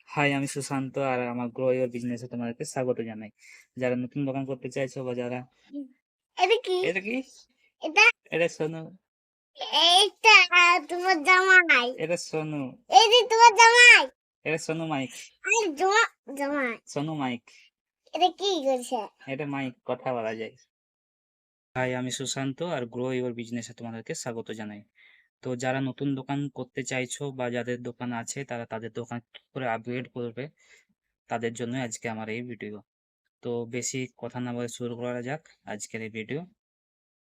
High, আমি সুশান্ত আর আমার grow your বিজনেসে তোমাদেরকে স্বাগত জানাই। যারা নতুন দোকান করতে চাইছো বা যারা এটা কি? এটা কি এটা এটা সোনু, এইটা তোমার জামাই। এটা সোনু, এই যে তোমার জামাই। এটা সোনু মাইক, আরে জামাই। সোনু মাইক, এটা কি করছে? এটা মাইক, কথা বলা যায়। হাই, আমি সুশান্ত আর গ্রো ইওর বিজনেসে তোমাদেরকে স্বাগত জানাই। তো যারা নতুন দোকান করতে চাইছো বা যাদের দোকান আছে তারা তাদের দোকান কি করে আপগ্রেড করবে তাদের জন্য আজকে আমার এই ভিডিও। তো বেশি কথা না বলে শুরু করা যাক আজকের এই ভিডিও।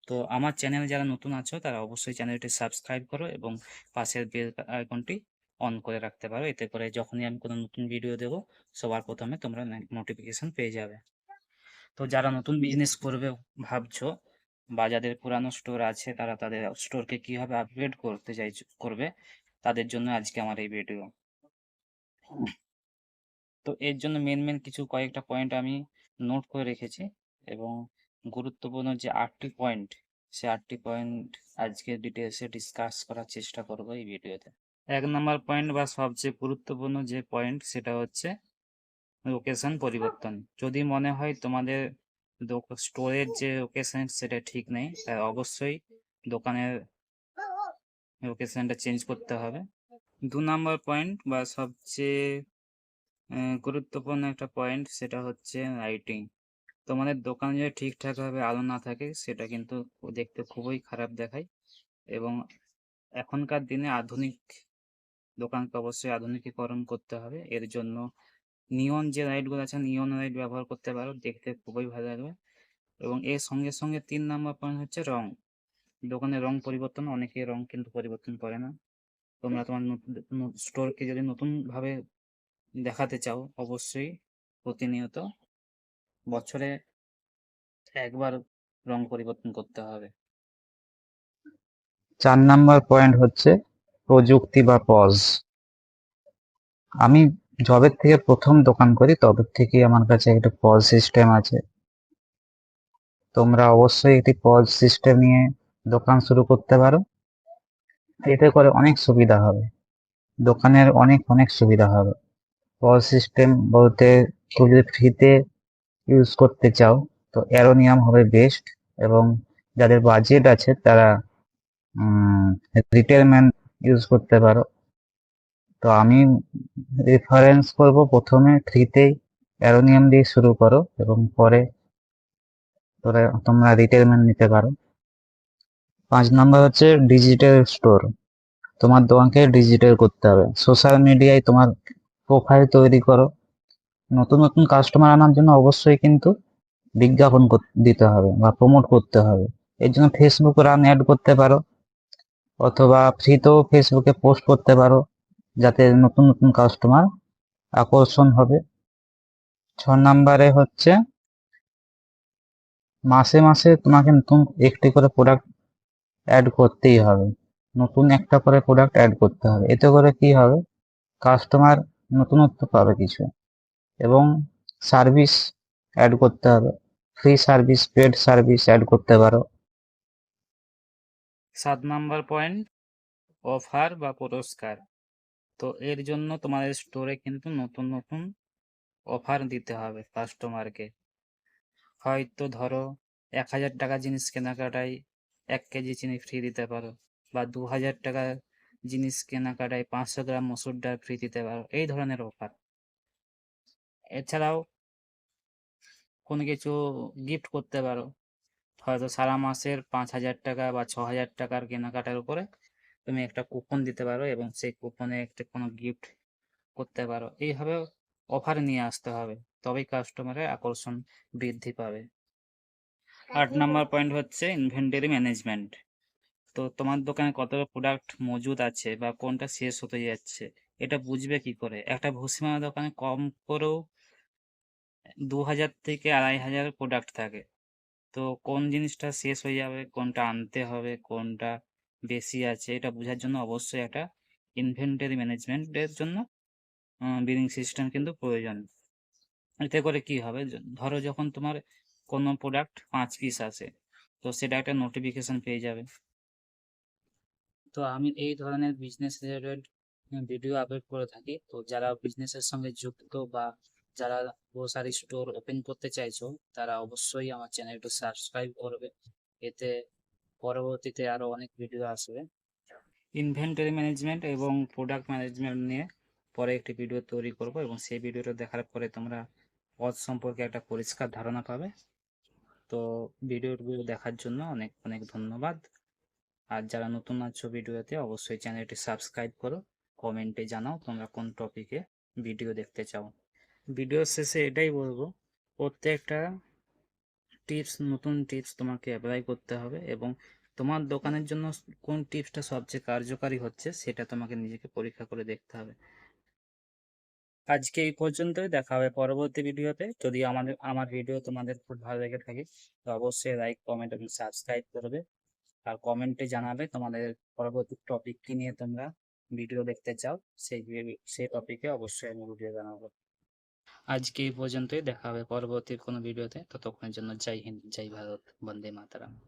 তো আমার চ্যানেলে যারা নতুন আছো তারা অবশ্যই চ্যানেলটি সাবস্ক্রাইব করো এবং পাশের বেল আইকনটি অন করে রাখতে পারো, এতে করে যখনই আমি কোনো নতুন ভিডিও দেবো সবার প্রথমে তোমরা নোটিফিকেশন পেয়ে যাবে। তো যারা নতুন বিজনেস করবে ভাবছো বা যাদের পুরানো স্টোর আছে তারা তাদের স্টোরকে কিভাবে আপগ্রেড করতে করবে তাদের জন্য আজকে আমার এই ভিডিও। তো এর জন্য মেন কিছু কয়েকটা পয়েন্ট আমি নোট করে রেখেছি এবং গুরুত্বপূর্ণ যে 8টি পয়েন্ট, সে 8টি পয়েন্ট আজকে ডিটেলসে ডিসকাস করার চেষ্টা করব এই ভিডিওতে। 1 নম্বর পয়েন্ট বা সবচেয়ে গুরুত্বপূর্ণ যে পয়েন্ট সেটা হচ্ছে লোকেশন পরিবর্তন। যদি মনে হয় তোমাদের স্টোরের যে লোকেশন সেটা ঠিক নেই, তাই অবশ্যই দোকানের লোকেশনটা চেঞ্জ করতে হবে। 2 নম্বর পয়েন্ট বা সবচেয়ে গুরুত্বপূর্ণ একটা পয়েন্ট সেটা হচ্ছে লাইটিং। তোমাদের দোকানে যদি ঠিকঠাকভাবে আলো না থাকে সেটা কিন্তু দেখতে খুবই খারাপ দেখায় এবং এখনকার দিনে আধুনিক দোকানকে অবশ্যই আধুনিকীকরণ করতে হবে। এর জন্য নিয়ন যে লাইটগুলো আছে নিয়ন লাইট ব্যবহার করতে পারো, দেখতে খুবই ভালো লাগবে। এবং এর সঙ্গে সঙ্গে 3 নম্বর পয়েন্ট হচ্ছে রং। দোকানের রং পরিবর্তন, অনেকে রং কিন্তু পরিবর্তন করে না। তোমরা তোমার স্টোরকে যদি নতুনভাবে দেখাতে চাও অবশ্যই প্রতিনিয়ত বছরে একবার রং পরিবর্তন করতে হবে। 4 নাম্বার পয়েন্ট হচ্ছে প্রযুক্তি বা পজ। আমি যবে থেকে প্রথম দোকান করি তবে থেকে আমার কাছে একটা পজ সিস্টেম আছে। তোমরা অবশ্যই একটি পজ সিস্টেম নিয়ে দোকান শুরু করতে পারো। এতে করে অনেক সুবিধা হবে, দোকানের অনেক সুবিধা হবে। পজ সিস্টেম বলতে কেউ যদি ফ্রিতে ইউজ করতে চাও তো অ্যারোনিয়াম হবে বেস্ট, এবং যাদের বাজেট আছে তারা রিটেলম্যান ইউজ করতে পারো। তো আমি রেফারেন্স করব প্রথমে ফ্রিতেই অ্যারোনিয়াম দিয়ে শুরু করো এবং পরে তোমরা রিটেলমেন্ট নিতে পারো। 5 নাম্বার হচ্ছে ডিজিটাল স্টোর। তোমার দোকানকে ডিজিটাল করতে হবে, সোশ্যাল মিডিয়ায় তোমার প্রোফাইল তৈরি করো। নতুন নতুন কাস্টমার আনার জন্য অবশ্যই কিন্তু বিজ্ঞাপন দিতে হবে বা প্রমোট করতে হবে। এর জন্য ফেসবুক রান অ্যাড করতে পারো, অথবা ফ্রিতেও ফেসবুকে পোস্ট করতে পারো যাতে নতুন নতুন কাস্টমার আকর্ষণ হবে। 6 নাম্বারে হচ্ছে মাসে মাসে তোমাকে নতুন একটি করে প্রোডাক্ট অ্যাড করতেই হবে, নতুন একটা করে প্রোডাক্ট অ্যাড করতে হবে। এতে করে কি হবে, কাস্টমার নতুনত্ব পাবে কিছু, এবং সার্ভিস অ্যাড করতে হবে, free service paid service add করতে পারো। 7 নম্বর পয়েন্ট অফার বা পুরস্কার। তো এর জন্য তোমাদের স্টোরে কিন্তু নতুন নতুন অফার দিতে হবে কাস্টমারকে। হয়তো ধরো 1000 টাকা জিনিস কেনাকাটায় 1 কেজি চিনি ফ্রি দিতে পারো, বা 2000 টাকা জিনিস কেনাকাটায় 500 গ্রাম মসুর ডাল ফ্রি দিতে পারো, এই ধরনের অফার। এছাড়াও কোনো কিছু গিফট করতে পারো, হয়তো সারা মাসের 5000 টাকা বা 6000 টাকার কেনাকাটার উপরে তুমি একটা কুপন দিতে পারো এবং সেই কুপনে একটা কোনো গিফট করতে পারো। এইভাবে অফার নিয়ে আসতে হবে, তবেই কাস্টমারের আকর্ষণ বৃদ্ধি পাবে। 8 নম্বর পয়েন্ট হচ্ছে ইনভেন্টরি ম্যানেজমেন্ট। তো তোমার দোকানে কত প্রোডাক্ট মজুদ আছে বা কোনটা শেষ হতে যাচ্ছে এটা বুঝবে কি করে? একটা ভুসিমালা দোকানে কম করেও 2000 থেকে 2500 প্রোডাক্ট থাকে। তো কোন জিনিসটা শেষ হয়ে যাবে, কোনটা আনতে হবে, কোনটা বেশি আছে, এটা বোঝার জন্য অবশ্যই একটা ইনভেন্টরি ম্যানেজমেন্টের জন্য বিলিং সিস্টেম কিন্তু প্রয়োজন। এতে করে কি হবে, ধরো যখন তোমার কোনো প্রোডাক্ট 5 পিস আসে তো সেটা একটা নোটিফিকেশন পেয়ে যাবে। তো আমি এই ধরনের বিজনেস রিলেটেড ভিডিও আপলোড করে থাকি। তো যারা বিজনেসের সঙ্গে যুক্ত বা যারা গ্রোসারি স্টোর ওপেন করতে চাইছো, তারা অবশ্যই আমার চ্যানেলটি সাবস্ক্রাইব করবে। এতে পরবর্তীতে আরো অনেক ভিডিও আসবে। ইনভেন্টরি ম্যানেজমেন্ট এবং প্রোডাক্ট ম্যানেজমেন্ট নিয়ে পরে একটি ভিডিও তৈরি করব, এবং সেই ভিডিওটা দেখার পরে তোমরা পথ সম্পর্কে একটা পরিষ্কার ধারণা পাবে। তো ভিডিওগুলো দেখার জন্য অনেক অনেক ধন্যবাদ। আর যারা নতুন আছো ভিডিওতে, অবশ্যই চ্যানেলটি সাবস্ক্রাইব করো। কমেন্টে জানাও তোমরা কোন টপিকে ভিডিও দেখতে চাও। ভিডিও শেষে এটাই বলবো, প্রত্যেকটা নতুন টিপস তোমাকে অ্যাপ্লাই করতে হবে, এবং তোমার দোকানের জন্য কোন টিপসটা সবচেয়ে কার্যকারী হচ্ছে সেটা তোমাকে নিজেকে পরীক্ষা করে দেখতে হবে। আজকে এই পর্যন্তই, দেখা হবে পরবর্তী ভিডিওতে। যদি আমার ভিডিও তোমাদের খুব ভালো লেগে থাকে, তো অবশ্যই লাইক, কমেন্ট এবং সাবস্ক্রাইব করবে। আর কমেন্টে জানাবে তোমাদের পরবর্তী টপিক কি নিয়ে তোমরা ভিডিও দেখতে চাও, সেই টপিকে অবশ্যই আমি ভিডিও বানাবো। আজকে এই পর্যন্তই, দেখা হবে পরবর্তী কোনো ভিডিওতে। ততক্ষণের জন্য জয় হিন্দ, জয় ভারত, বন্দে মাতরম।